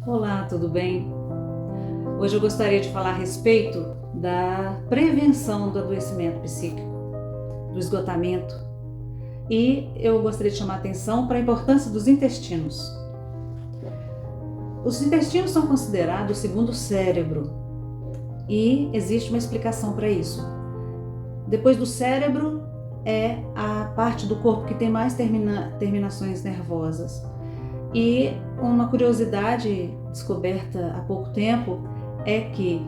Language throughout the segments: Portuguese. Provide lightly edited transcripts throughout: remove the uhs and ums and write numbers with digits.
Olá, tudo bem? Hoje eu gostaria de falar a respeito da prevenção do adoecimento psíquico, do esgotamento, e eu gostaria de chamar a atenção para a importância dos intestinos. Os intestinos são considerados o segundo cérebro e existe uma explicação para isso. Depois do cérebro é a parte do corpo que tem mais terminações nervosas. E uma curiosidade descoberta há pouco tempo é que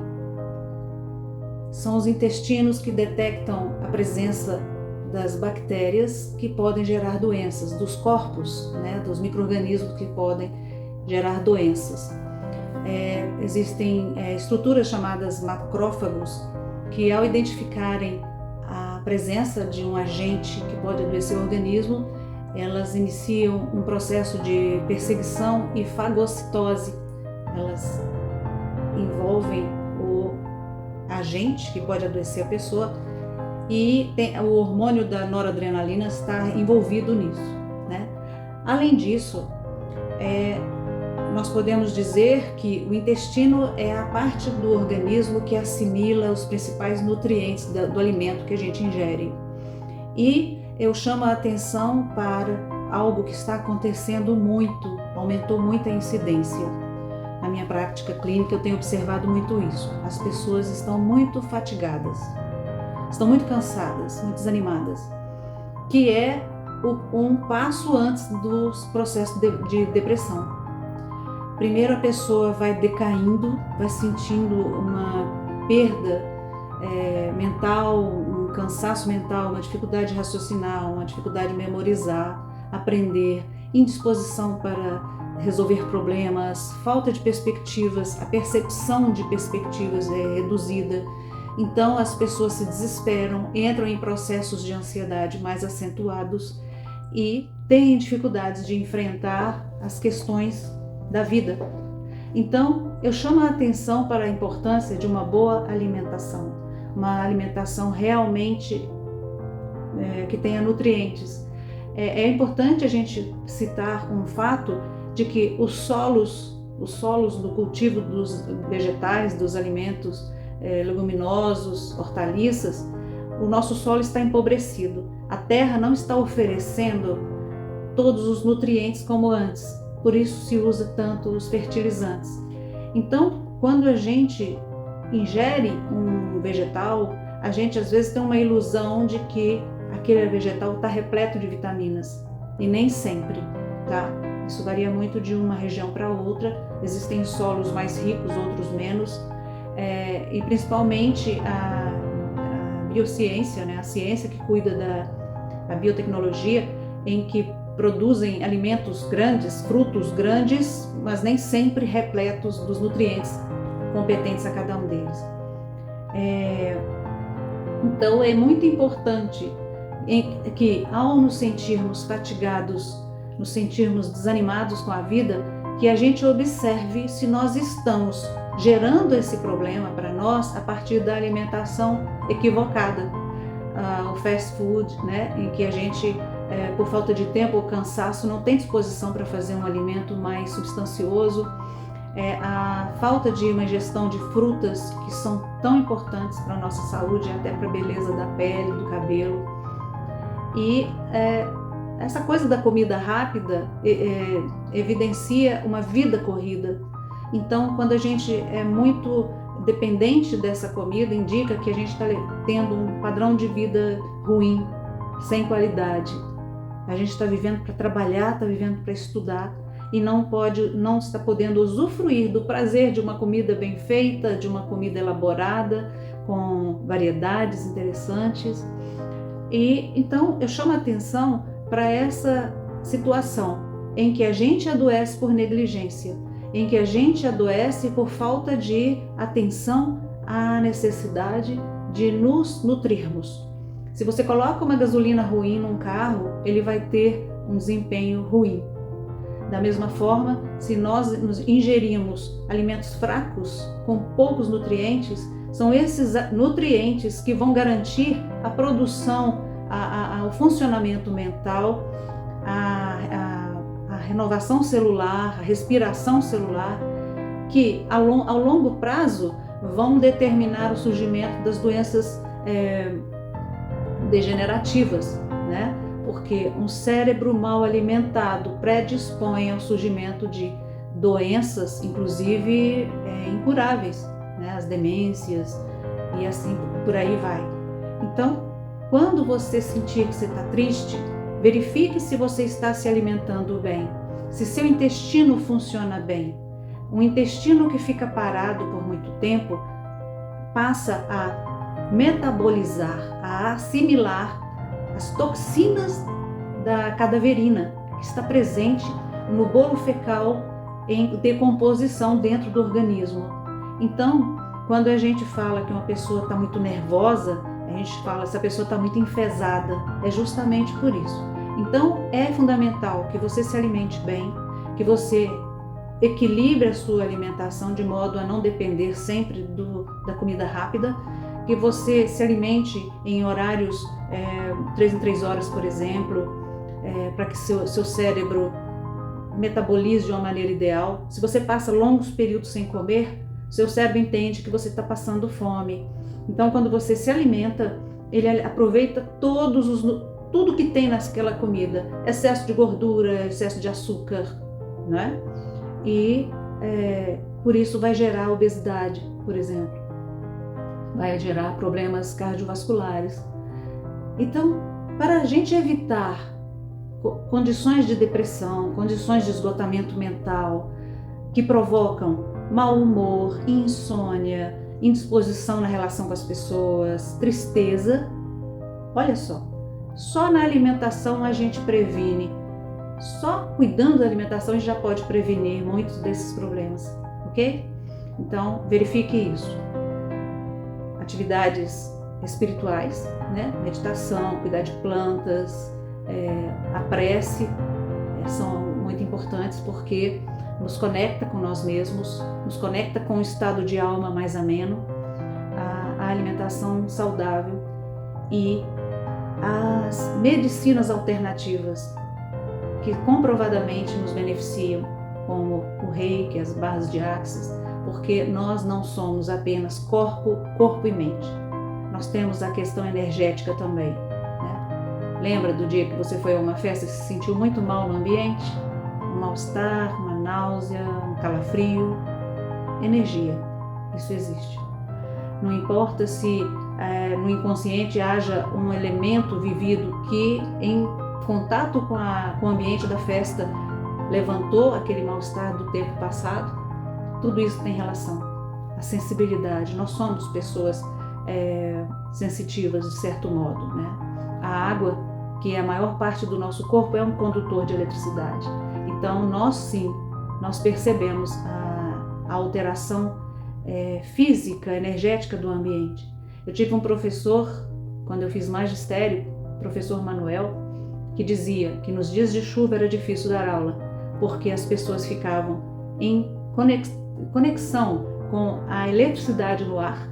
são os intestinos que detectam a presença das bactérias que podem gerar doenças, dos corpos, dos micro-organismos que podem gerar doenças. Existem estruturas chamadas macrófagos que, ao identificarem a presença de um agente que pode adoecer o organismo, elas iniciam um processo de perseguição e fagocitose. Elas envolvem o agente que pode adoecer a pessoa e o hormônio da noradrenalina está envolvido nisso, né? Além disso, nós podemos dizer que o intestino é a parte do organismo que assimila os principais nutrientes do alimento que a gente ingere. E eu chamo a atenção para algo que está acontecendo muito, aumentou muito a incidência. Na minha prática clínica eu tenho observado muito isso. As pessoas estão muito fatigadas, estão muito cansadas, muito desanimadas, que é um passo antes dos processos de depressão. Primeiro a pessoa vai decaindo, vai sentindo uma perda mental, um cansaço mental, uma dificuldade de raciocinar, uma dificuldade de memorizar, aprender, indisposição para resolver problemas, falta de perspectivas, a percepção de perspectivas é reduzida. Então as pessoas se desesperam, entram em processos de ansiedade mais acentuados e têm dificuldades de enfrentar as questões da vida. Então eu chamo a atenção para a importância de uma boa alimentação, uma alimentação realmente que tenha nutrientes. É importante a gente citar um fato de que os solos do cultivo dos vegetais, dos alimentos leguminosos, hortaliças, o nosso solo está empobrecido. A terra não está oferecendo todos os nutrientes como antes, por isso se usa tanto os fertilizantes. Então, quando a gente ingere um vegetal, a gente às vezes tem uma ilusão de que aquele vegetal está repleto de vitaminas, e nem sempre, tá? Isso varia muito de uma região para outra, existem solos mais ricos, outros menos, e principalmente a biociência, a ciência que cuida da biotecnologia, em que produzem alimentos grandes, frutos grandes, mas nem sempre repletos dos nutrientes competentes a cada um deles. Então é muito importante que, ao nos sentirmos fatigados, nos sentirmos desanimados com a vida, que a gente observe se nós estamos gerando esse problema para nós a partir da alimentação equivocada, o fast food, em que a gente, por falta de tempo ou cansaço, não tem disposição para fazer um alimento mais substancioso, a falta de uma ingestão de frutas que são tão importantes para a nossa saúde, até para a beleza da pele, do cabelo. E essa coisa da comida rápida evidencia uma vida corrida. Então, quando a gente é muito dependente dessa comida, indica que a gente está tendo um padrão de vida ruim, sem qualidade. A gente está vivendo para trabalhar, está vivendo para estudar e não está podendo usufruir do prazer de uma comida bem feita, de uma comida elaborada, com variedades interessantes. E então eu chamo a atenção para essa situação em que a gente adoece por negligência, em que a gente adoece por falta de atenção à necessidade de nos nutrirmos. Se você coloca uma gasolina ruim num carro, ele vai ter um desempenho ruim. Da mesma forma, se nós ingerimos alimentos fracos, com poucos nutrientes, são esses nutrientes que vão garantir a produção, o funcionamento mental, a renovação celular, a respiração celular que ao longo prazo vão determinar o surgimento das doenças degenerativas, né? Porque um cérebro mal alimentado predispõe ao surgimento de doenças, inclusive incuráveis, né? As demências e assim por aí vai. Então, quando você sentir que você está triste, verifique se você está se alimentando bem, se seu intestino funciona bem. Um intestino que fica parado por muito tempo passa a metabolizar, a assimilar as toxinas da cadaverina que está presente no bolo fecal em decomposição dentro do organismo. Então, quando a gente fala que uma pessoa está muito nervosa, a gente fala essa pessoa está muito enfesada, é justamente por isso. Então, é fundamental que você se alimente bem, que você equilibre a sua alimentação de modo a não depender sempre da comida rápida, que você se alimente em horários 3 em 3 horas, por exemplo, para que seu cérebro metabolize de uma maneira ideal. Se você passa longos períodos sem comer, seu cérebro entende que você está passando fome. Então, quando você se alimenta, ele aproveita tudo que tem naquela comida, excesso de gordura, excesso de açúcar, né? E por isso vai gerar obesidade, por exemplo, vai gerar problemas cardiovasculares. Então, para a gente evitar condições de depressão, condições de esgotamento mental que provocam mau humor, insônia, indisposição na relação com as pessoas, tristeza, olha só na alimentação a gente previne. Só cuidando da alimentação a gente já pode prevenir muitos desses problemas, ok? Então, verifique isso. Atividades espirituais, né? Meditação, cuidar de plantas, a prece são muito importantes porque nos conecta com nós mesmos, nos conecta com um estado de alma mais ameno, a alimentação saudável e as medicinas alternativas que comprovadamente nos beneficiam, como o reiki, as barras de axis, porque nós não somos apenas corpo e mente. Nós temos a questão energética também, né? Lembra do dia que você foi a uma festa e se sentiu muito mal no ambiente? Um mal-estar, uma náusea, um calafrio? Energia, isso existe. Não importa se no inconsciente haja um elemento vivido que em contato com o ambiente da festa levantou aquele mal-estar do tempo passado, tudo isso tem relação. A sensibilidade, nós somos pessoas sensitivas de certo modo, né? A água, que é a maior parte do nosso corpo, é um condutor de eletricidade. Então nós percebemos a alteração física, energética do ambiente. Eu tive um professor, quando eu fiz magistério, professor Manuel, que dizia que nos dias de chuva era difícil dar aula, porque as pessoas ficavam em conexão com a eletricidade no ar,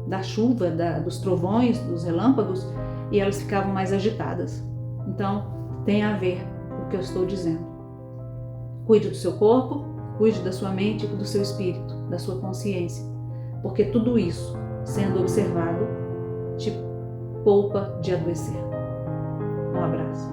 da chuva, dos trovões, dos relâmpagos, e elas ficavam mais agitadas. Então, tem a ver com o que eu estou dizendo. Cuide do seu corpo, cuide da sua mente e do seu espírito, da sua consciência, porque tudo isso, sendo observado, te poupa de adoecer. Um abraço.